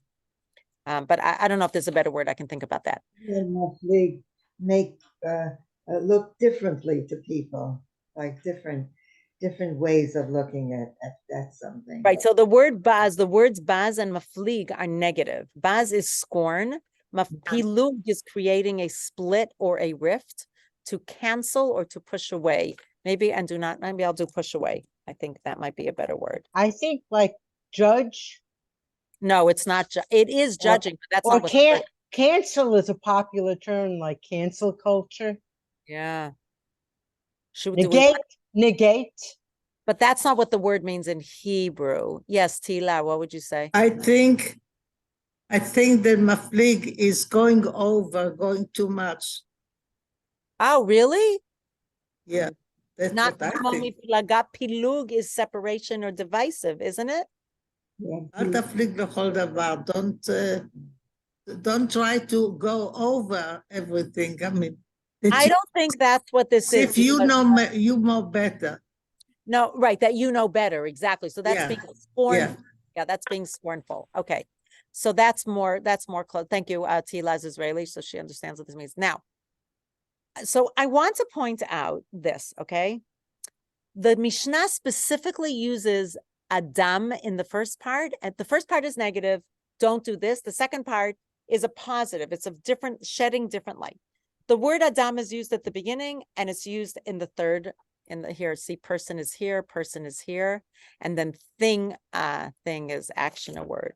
But I don't know if there's a better word I can think about that. Maflig, make look differently to people, like different ways of looking at something. Right. So the words baz and maflig are negative. Baz is scorn. Pilug is creating a split or a rift, to cancel or to push away. Maybe I'll do push away. I think that might be a better word. I think like judge. No, it's not. It is judging, but that's or not what cancel is a popular term, like cancel culture. Yeah. Negate. But that's not what the word means in Hebrew. Yes, Tila, what would you say? I think that maflig is going too much. Oh, really? Yeah, that's Not what I think. pilug is separation or divisive, isn't it? Aל תפליג לכל דבר. Don't try to go over everything. I mean, I don't think that's what this is. if you know better. No, right, that you know better, exactly. So that's being scornful. Yeah, that's being scornful. Okay, so that's more close. Thank you, Tila Israeli, so she understands what this means. Now, so I want to point out this, okay? The Mishnah specifically uses Adam in the first part, and the first part is negative, don't do this. The second part is a positive. It's of shedding different light. The word Adam is used at the beginning, and it's used in the third. Here, see, person is here, and then thing is action, a word.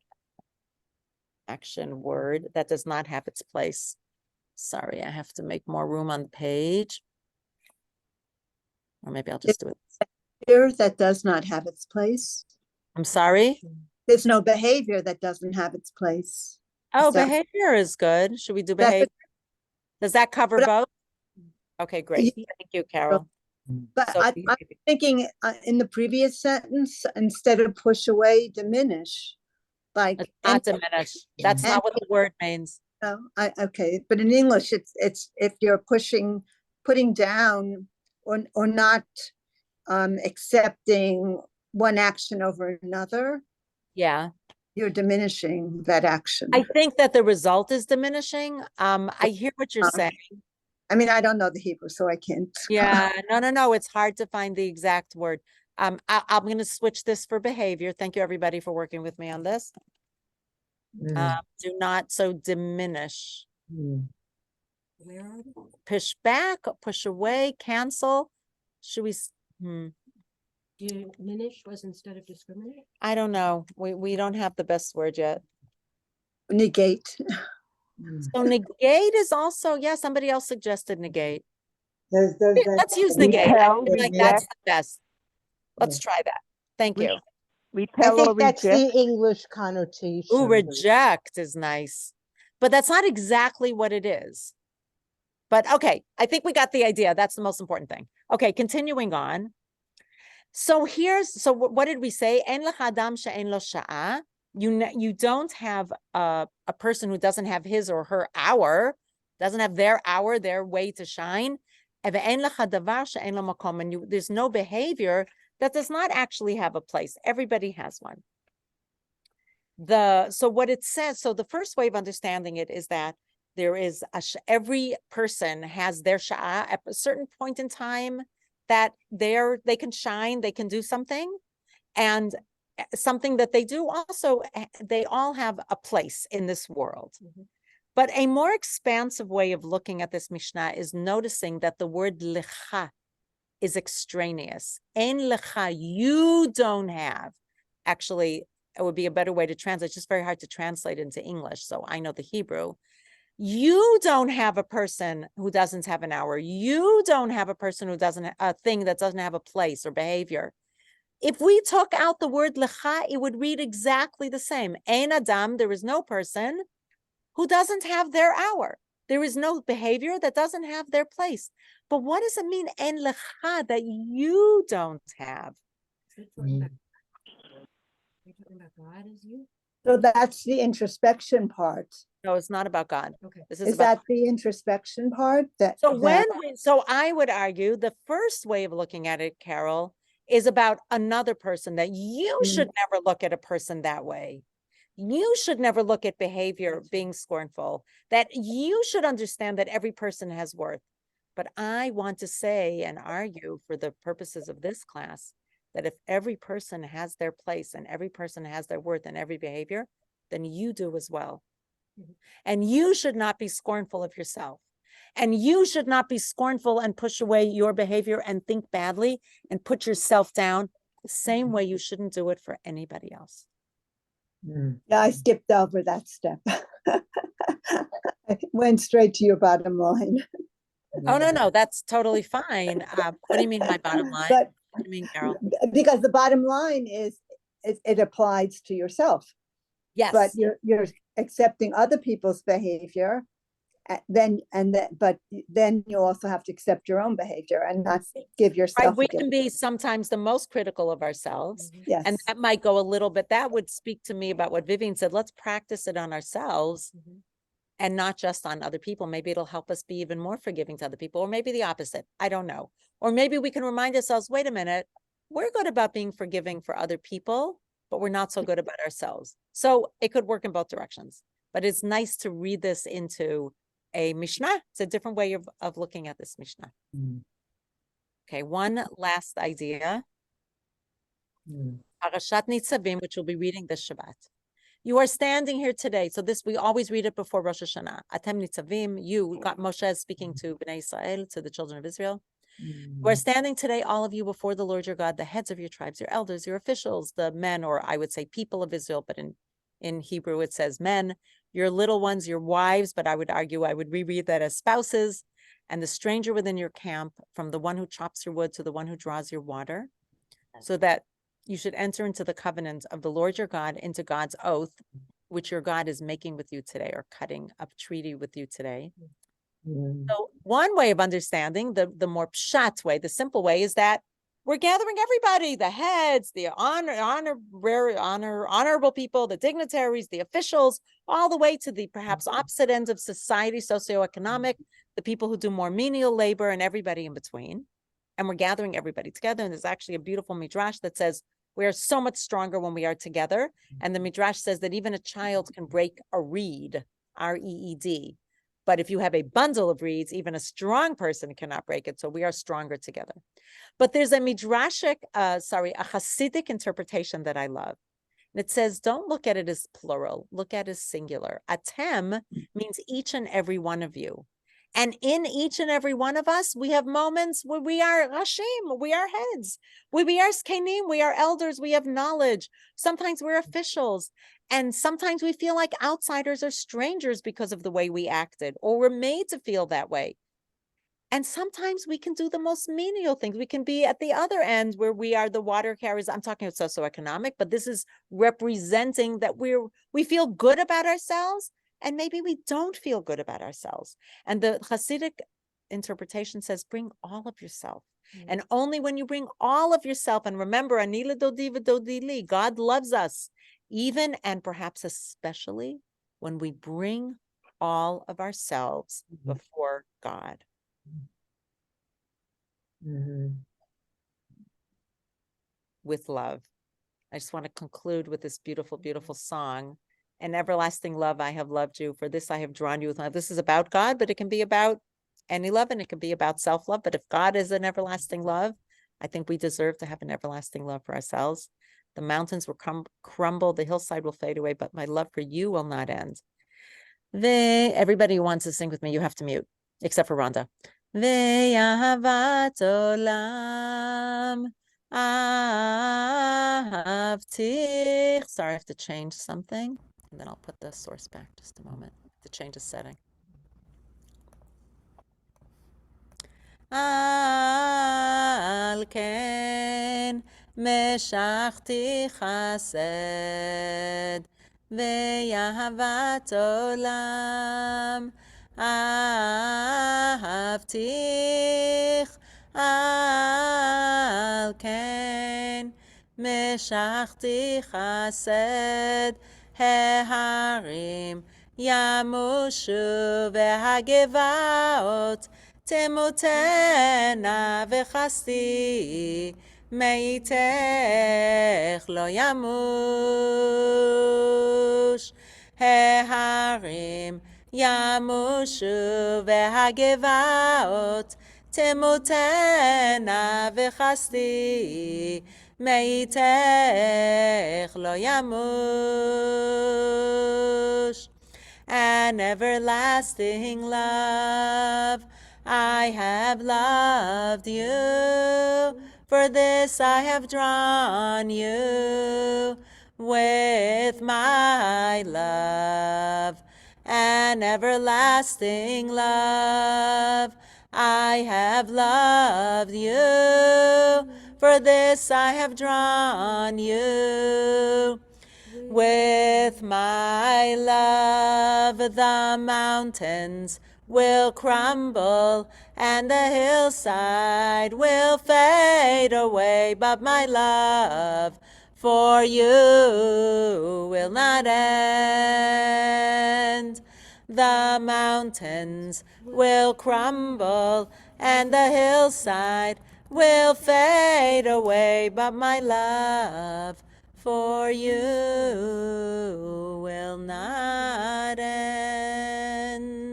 Action word that does not have its place. Sorry, I have to make more room on the page. Or maybe I'll just do it. Behavior that does not have its place. I'm sorry? There's no behavior that doesn't have its place. Oh, So- behavior is good. Should we do behavior? Does that cover both? Okay, great. Thank you, Carol. But So I'm thinking in the previous sentence, instead of push away, diminish. Like it's not diminish. That's not what the word means. No, okay, but in English, it's if you're putting down or not accepting one action over another. Yeah. You're diminishing that action. I think that the result is diminishing. I hear what you're saying. I mean, I don't know the Hebrew, so I can't. Yeah, no. It's hard to find the exact word. I'm going to switch this for behavior. Thank you, everybody, for working with me on this. Do not diminish. Where are we? Push back, push away, cancel. Should we? Diminish was instead of discriminate? I don't know. We don't have the best word yet. Negate. So negate is also, somebody else suggested negate. Does that Let's use negate. I Repel, feel like that's reject. the best. Let's try that. Thank you. I Repel or think that's reject. the English connotation. Ooh, reject is nice. But that's not exactly what it is. But okay, I think we got the idea. That's the most important thing. Okay, continuing on. So what did we say? En lech adam she'en lo sha'a. You don't have a person who doesn't have his or her hour, doesn't have their hour, their way to shine. And there's no behavior that does not actually have a place. Everybody has one. So what it says, so the first way of understanding it is that there is every person has their sha'ah at a certain point in time that they can shine, they can do something, and something that they do also, they all have a place in this world. But a more expansive way of looking at this Mishnah is noticing that the word lecha is extraneous. Ein lecha, you don't have. Actually, it would be a better way to translate. It's just very hard to translate into English, so I know the Hebrew. You don't have a person who doesn't have an hour. You don't have a person who doesn't, a thing that doesn't have a place or behavior. If we took out the word lecha, it would read exactly the same. Ein adam, there is no person who doesn't have their hour. There is no behavior that doesn't have their place. But what does it mean, en lecha, that you don't have? So that's the introspection part. No, it's not about God. Okay. This Is about that the introspection part? So I would argue the first way of looking at it, Carol, is about another person, that you should never look at a person that way. You should never look at behavior being scornful, that you should understand that every person has worth. But I want to say and argue for the purposes of this class that if every person has their place and every person has their worth in every behavior, then you do as well. And you should not be scornful of yourself. And you should not be scornful and push away your behavior and think badly and put yourself down the same way you shouldn't do it for anybody else. Yeah, I skipped over that step. I went straight to your bottom line. Oh, no, that's totally fine. What do you mean my bottom line? But What do you mean, Carol? because the bottom line is it applies to yourself. Yes. But you're accepting other people's behavior, but then you also have to accept your own behavior and not give yourself. Right, we can be sometimes the most critical of ourselves. Yes. And that might go a little bit, that would speak to me about what Vivian said. Let's practice it on ourselves and not just on other people. Maybe it'll help us be even more forgiving to other people, or maybe the opposite. I don't know. Or maybe we can remind ourselves, wait a minute, we're good about being forgiving for other people, but we're not so good about ourselves. So it could work in both directions. But it's nice to read this into a Mishnah. It's a different way of looking at this Mishnah. Okay, one last idea. Parashat Nitzavim, which we'll be reading this Shabbat. You are standing here today. So this, we always read it before Rosh Hashanah. Atem Nitzavim, you, Moshe is speaking to Bnei Israel, to the children of Israel. You are standing today, all of you, before the Lord your God, the heads of your tribes, your elders, your officials, the men, or I would say people of Israel, but in Hebrew it says men, your little ones, your wives, but I would argue, I would reread that as spouses, and the stranger within your camp, from the one who chops your wood to the one who draws your water, so that you should enter into the covenant of the Lord your God, into God's oath, which your God is making with you today, or cutting a treaty with you today. So one way of understanding, the more pshat way, the simple way, is that we're gathering everybody, the heads, the honorable people, the dignitaries, the officials, all the way to the perhaps opposite ends of society, socioeconomic, the people who do more menial labor, and everybody in between. And we're gathering everybody together. And there's actually a beautiful midrash that says we are so much stronger when we are together. And the midrash says that even a child can break a reed, R-E-E-D. But if you have a bundle of reeds, even a strong person cannot break it. So we are stronger together. But there's a midrashic, a Hasidic interpretation that I love. And it says, don't look at it as plural, look at it as singular. Atem means each and every one of you. And in each and every one of us, we have moments where we are Rashim, we are heads, we are Skenim, we are elders, we have knowledge. Sometimes we're officials. And sometimes we feel like outsiders or strangers because of the way we acted, or we're made to feel that way. And sometimes we can do the most menial things. We can be at the other end where we are the water carriers. I'm talking about socioeconomic, but this is representing that we feel good about ourselves, and maybe we don't feel good about ourselves. And the Hasidic interpretation says, bring all of yourself. And only when you bring all of yourself, and remember, Anila Dodi V'Dodi, God loves us, even and perhaps especially when we bring all of ourselves before God. Mhm. with love. I just want to conclude with this beautiful, beautiful song. And everlasting love, I have loved you. For this, I have drawn you with love. This is about God, but it can be about any love, and it can be about self-love. But if God is an everlasting love, I think we deserve to have an everlasting love for ourselves. The mountains will crumble, the hillside will fade away, but my love for you will not end. Everybody who wants to sing with me, you have to mute, except for Rhonda. Ve'ahavat olam ahavtich. Sorry, I have to change something, and then I'll put the source back just a moment to change a setting. Al ken meshachti chesed ve'ahavat olam ahavtich. Al ken meshachti chesed heharim yamushu ve'hagevaot תמותנה וחסדי מאיתך לא ימוש. ההרים ימושו והגבעות תמותנה וחסדי מאיתך לא ימוש. An everlasting love, I have loved you. For this I have drawn you with my love. An everlasting love, I have loved you. For this I have drawn you with my love. The mountains will crumble and the hillside will fade away, but my love for you will not end. The mountains will crumble and the hillside will fade away, but my love for you will not end.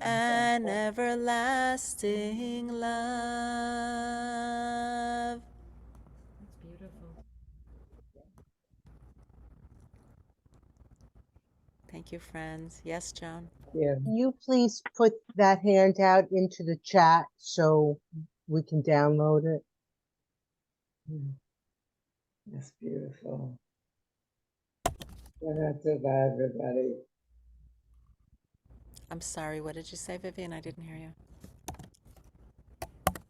An everlasting love. That's beautiful. Thank you, friends. Yes, Joan? Yeah. Can you please put that handout into the chat so we can download it? That's beautiful. Not so bad, everybody. I'm sorry. What did you say, Vivian? I didn't hear you.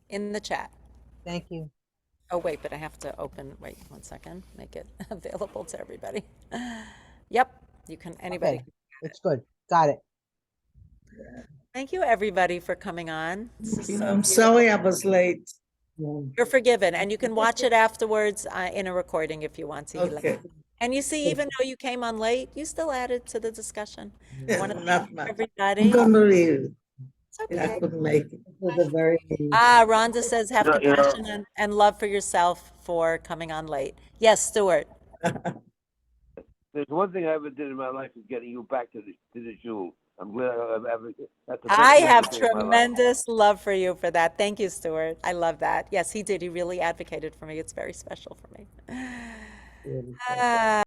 In the chat. Thank you. Oh, wait, but I have to wait 1 second, make it available to everybody. Yep, you can, anybody. Okay, it's good. Got it. Thank you, everybody, for coming on. This is so I'm beautiful. sorry I was late. You're forgiven, and you can watch it afterwards in a recording if you want to. Okay. And you see, even though you came on late, you still added to the discussion. I want to Not thank much. everybody. I'm gonna read it. It's I okay. couldn't make it. Was a very Rhonda says, have You know- compassion and love for yourself for coming on late. Yes, Stuart. There's one thing I ever did in my life is getting you back to the shul. I'm glad I've ever. That's the best I thing have ever did in my life. tremendous love for you for that. Thank you, Stuart. I love that. Yes, he did. He really advocated for me. It's very special for me. beautiful.